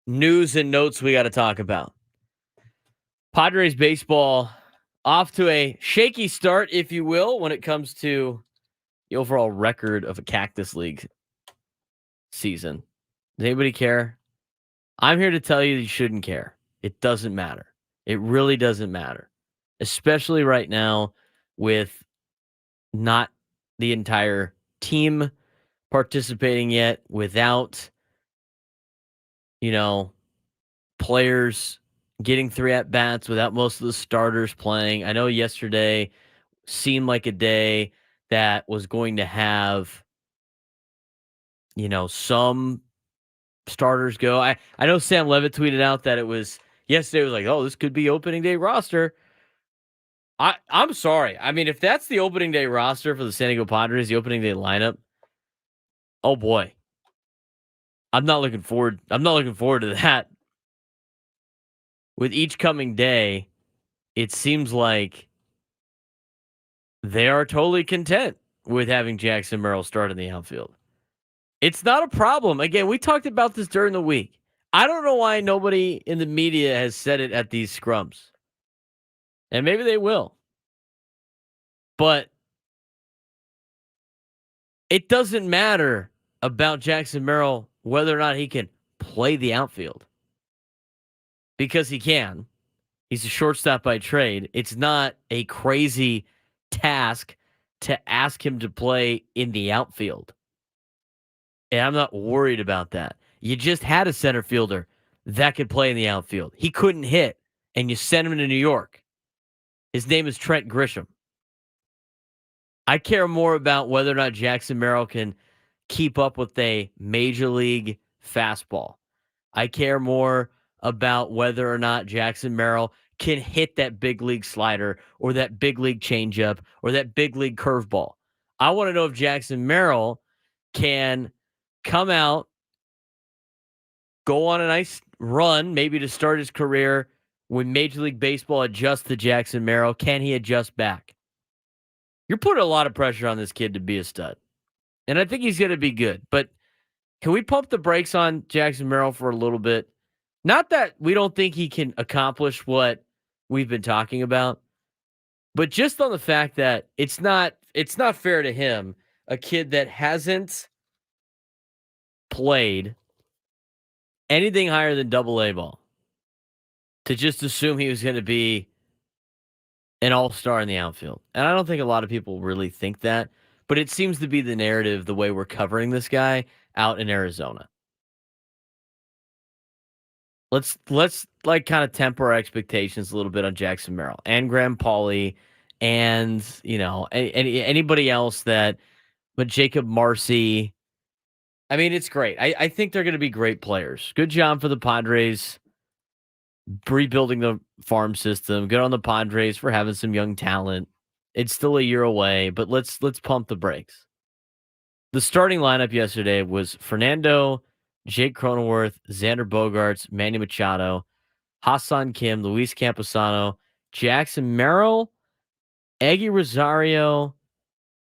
news and notes we got to talk about. Padres baseball off to a shaky start, if you will, when it comes to the overall record of a Cactus League season. Does anybody care? I'm here to tell you that you shouldn't care. It doesn't matter. It really doesn't matter, especially right now with not the entire team participating yet, without, you know, players getting 3 at bats, without most of the starters playing. I know yesterday seemed like a day that was going to have, some starters go. I know Sam Levitt tweeted out that it was yesterday was like, oh, this could be opening day roster. I'm sorry. I mean, if that's the opening day roster for the San Diego Padres, the opening day lineup, oh boy. I'm not looking forward to that. With each coming day, it seems like they are totally content with having Jackson Merrill start in the outfield. It's not a problem. Again, we talked about this during the week. I don't know why nobody in the media has said it at these scrums. And maybe they will. But it doesn't matter about Jackson Merrill whether or not he can play the outfield. Because he can. He's a shortstop by trade. It's not a crazy task to ask him to play in the outfield. And I'm not worried about that. You just had a center fielder that could play in the outfield. He couldn't hit, and you sent him to New York. His name is Trent Grisham. I care more about whether or not Jackson Merrill can keep up with a major league fastball. I care more about whether or not Jackson Merrill can hit that big league slider or that big league changeup or that big league curveball. I want to know if Jackson Merrill can come out, go on a nice run, maybe to start his career. When Major League Baseball adjusts to Jackson Merrill, can he adjust back? You're putting a lot of pressure on this kid to be a stud. And I think he's going to be good. But can we pump the brakes on Jackson Merrill for a little bit? Not that we don't think he can accomplish what we've been talking about, but just on the fact that it's not fair to him, a kid that hasn't played anything higher than AA ball, to just assume he was going to be an all-star in the outfield. And I don't think a lot of people really think that, but it seems to be the narrative the way we're covering this guy out in Arizona. Let's like kind of temper our expectations a little bit on Jackson Merrill and Graham Pauley and, anybody else but Jacob Marcy. I mean, it's great. I think they're going to be great players. Good job for the Padres rebuilding the farm system. Good on the Padres for having some young talent. It's still a year away, but let's pump the brakes. The starting lineup yesterday was Fernando, Jake Cronenworth, Xander Bogaerts, Manny Machado, Hassan Kim, Luis Camposano, Jackson Merrill, Eggy Rosario,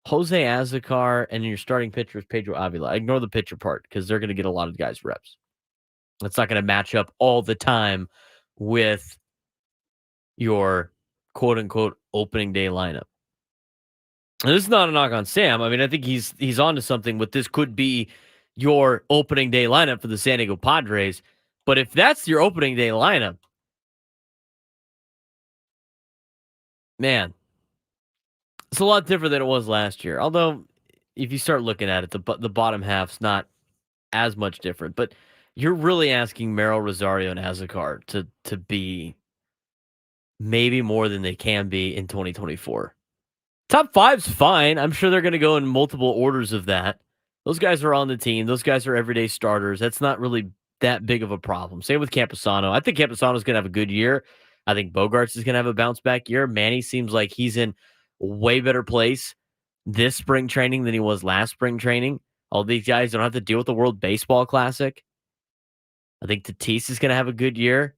Jose Azocar, and your starting pitcher is Pedro Avila. Ignore the pitcher part because they're going to get a lot of guys reps. That's not going to match up all the time with your quote-unquote opening day lineup. And this is not a knock on Sam. I mean, I think he's onto something with this could be your opening day lineup for the San Diego Padres. But if that's your opening day lineup, man, it's a lot different than it was last year. Although, if you start looking at it, the bottom half's not as much different. But you're really asking Merrill, Rosario, and Azocar to be maybe more than they can be in 2024. Top five's fine. I'm sure they're going to go in multiple orders of that. Those guys are on the team. Those guys are everyday starters. That's not really that big of a problem. Same with Camposano. I think Camposano's going to have a good year. I think Bogaerts is going to have a bounce back year. Manny seems like he's in way better place this spring training than he was last spring training. All these guys don't have to deal with the World Baseball Classic. I think Tatis is going to have a good year.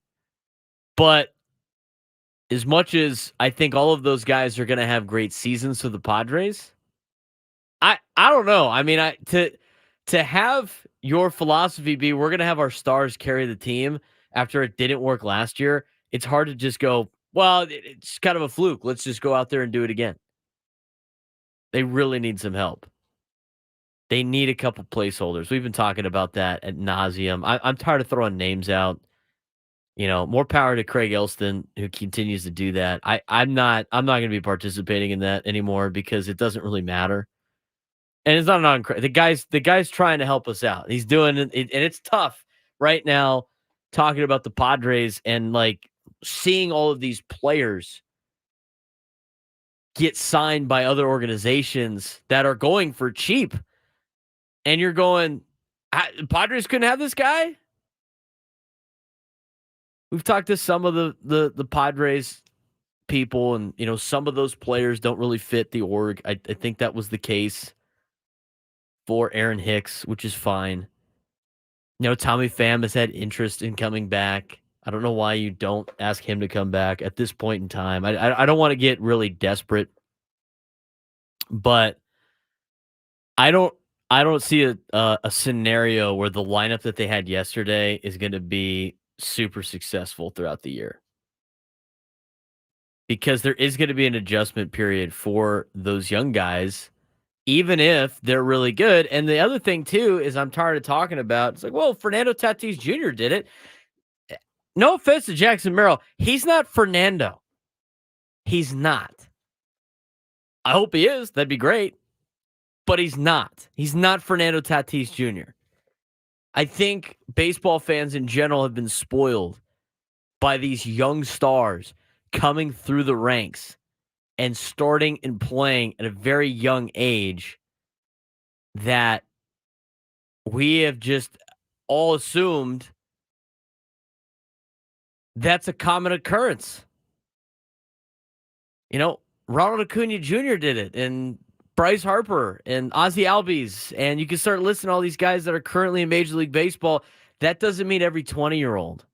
But as much as I think all of those guys are going to have great seasons for the Padres, I don't know. I mean, to have your philosophy be we're going to have our stars carry the team after it didn't work last year, it's hard to just go, well, it's kind of a fluke. Let's just go out there and do it again. They really need some help. They need a couple placeholders. We've been talking about that ad nauseum. I'm tired of throwing names out. More power to Craig Elston, who continues to do that. I'm not going to be participating in that anymore because it doesn't really matter. And it's not on the guy's trying to help us out. He's doing it, and it's tough right now talking about the Padres and like seeing all of these players get signed by other organizations that are going for cheap. And you're going, Padres couldn't have this guy? We've talked to some of the Padres people, and some of those players don't really fit the org. I think that was the case for Aaron Hicks, which is fine. Tommy Pham has had interest in coming back. I don't know why you don't ask him to come back at this point in time. I don't want to get really desperate, but I don't see a scenario where the lineup that they had yesterday is going to be super successful throughout the year, because there is going to be an adjustment period for those young guys, even if they're really good. And the other thing too is I'm tired of talking about, it's like, well, Fernando Tatis Jr. did it. No offense to Jackson Merrill. He's not Fernando. He's not. I hope he is. That'd be great. But he's not. He's not Fernando Tatis Jr. I think baseball fans in general have been spoiled by these young stars coming through the ranks and starting and playing at a very young age, that we have just all assumed that's a common occurrence. Ronald Acuna Jr. did it, and Bryce Harper and Ozzie Albies, and you can start listing all these guys that are currently in Major League Baseball. That doesn't mean every 20-year-old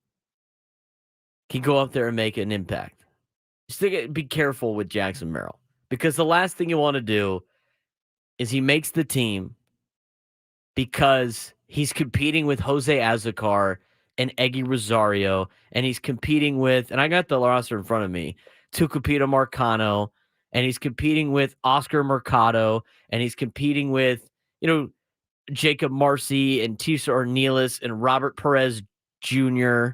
can go up there and make an impact. Just be careful with Jackson Merrill, because the last thing you want to do is he makes the team because he's competing with Jose Azocar and Eggy Rosario, and he's competing with, and I got the roster in front of me, Tucupita Marcano, and he's competing with Oscar Mercado, and he's competing with, Jacob Marcy and Tisa Ornelas and Robert Perez Jr.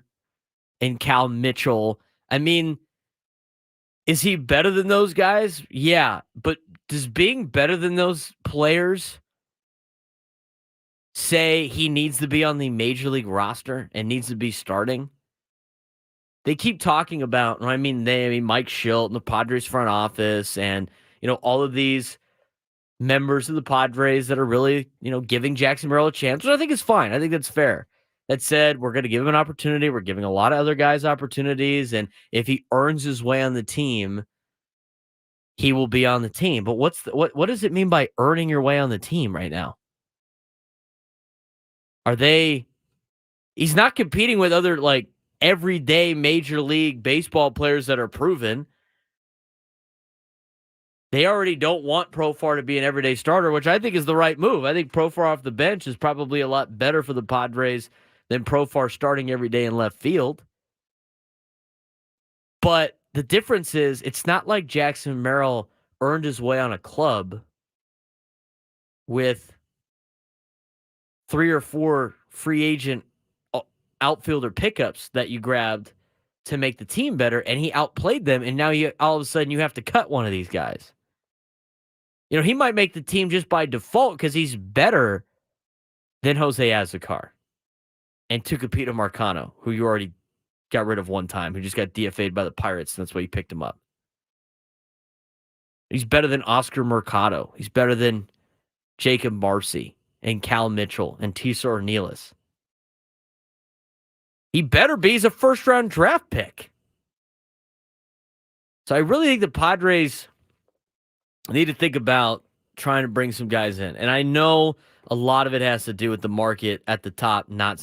and Cal Mitchell. I mean, is he better than those guys? Yeah, but does being better than those players say he needs to be on the Major League roster and needs to be starting? They keep talking about, Mike Schilt and the Padres front office and, all of these members of the Padres that are really, giving Jackson Merrill a chance, which I think is fine. I think that's fair. That said, we're going to give him an opportunity. We're giving a lot of other guys opportunities. And if he earns his way on the team, he will be on the team. But what does it mean by earning your way on the team right now? He's not competing with other, everyday Major League Baseball players that are proven. They already don't want Profar to be an everyday starter, which I think is the right move. I think Profar off the bench is probably a lot better for the Padres than Profar starting every day in left field. But the difference is, it's not like Jackson Merrill earned his way on a club with 3 or 4 free agent outfielder pickups that you grabbed to make the team better, and he outplayed them, and now all of a sudden you have to cut one of these guys. He might make the team just by default because he's better than Jose Azocar and Tucupita Marcano, who you already got rid of one time, who just got DFA'd by the Pirates, and that's why you picked him up. He's better than Oscar Mercado. He's better than Jacob Marcy and Cal Mitchell and Tisa Ornelas. He better be. He's a first-round draft pick. So I really think the Padres need to think about trying to bring some guys in. And I know a lot of it has to do with the market at the top not